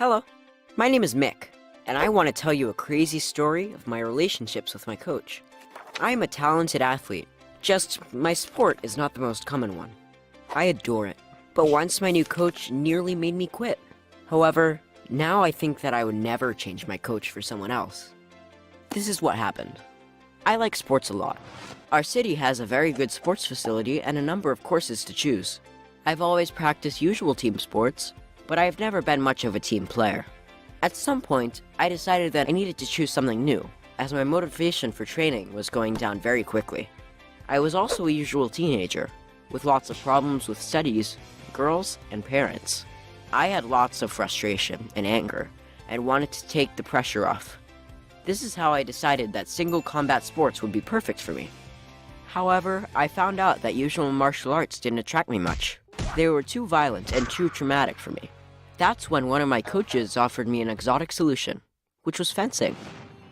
Hello, my name is Mick, and I want to tell you a crazy story of my relationships with my coach. I am a talented athlete, just my sport is not the most common one. I adore it, but once my new coach nearly made me quit. However, now I think that I would never change my coach for someone else. This is what happened. I like sports a lot. Our city has a very good sports facility and a number of courses to choose. I've always practiced usual team sports, but I have never been much of a team player. At some point, I decided that I needed to choose something new, as my motivation for training was going down very quickly. I was also a usual teenager, with lots of problems with studies, girls, and parents. I had lots of frustration and anger, and wanted to take the pressure off. This is how I decided that single combat sports would be perfect for me. However, I found out that usual martial arts didn't attract me much. They were too violent and too traumatic for me. That's when one of my coaches offered me an exotic solution, which was fencing.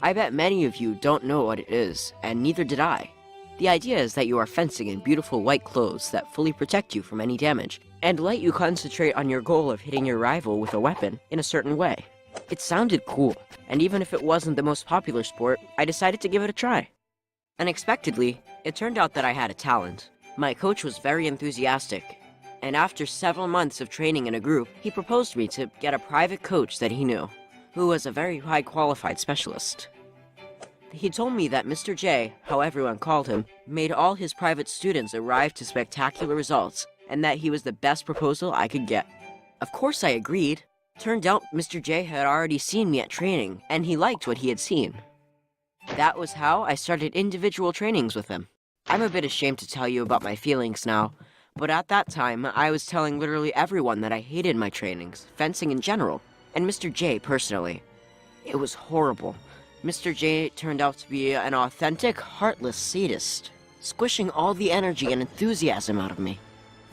I bet many of you don't know what it is, and neither did I. The idea is that you are fencing in beautiful white clothes that fully protect you from any damage, and let you concentrate on your goal of hitting your rival with a weapon in a certain way. It sounded cool, and even if it wasn't the most popular sport, I decided to give it a try. Unexpectedly, it turned out that I had a talent. My coach was very enthusiastic, and after several months of training in a group, he proposed to me to get a private coach that he knew, who was a very high qualified specialist. He told me that Mr. J, how everyone called him, made all his private students arrive to spectacular results, and that he was the best proposal I could get. Of course I agreed. Turned out Mr. J had already seen me at training, and he liked what he had seen. That was how I started individual trainings with him. I'm a bit ashamed to tell you about my feelings now, but at that time, I was telling literally everyone that I hated my trainings, fencing in general, and Mr. J personally. It was horrible. Mr. J turned out to be an authentic, heartless sadist, squishing all the energy and enthusiasm out of me.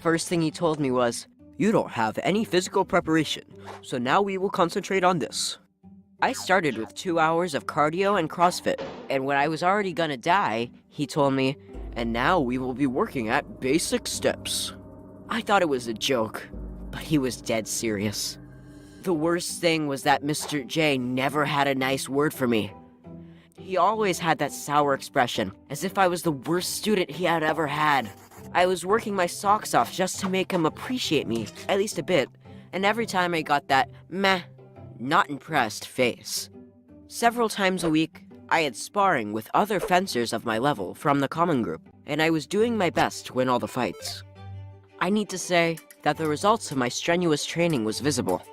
First thing he told me was, "You don't have any physical preparation, so now we will concentrate on this." I started with 2 hours of cardio and CrossFit, and when I was already gonna die, he told me, "And now we will be working at basic steps." I thought it was a joke, but he was dead serious. The worst thing was that Mr. J never had a nice word for me. He always had that sour expression, as if I was the worst student he had ever had. I was working my socks off just to make him appreciate me, at least a bit, and every time I got that meh, not impressed face. Several times a week, I had sparring with other fencers of my level from the common group, and I was doing my best to win all the fights. I need to say that the results of my strenuous training was visible.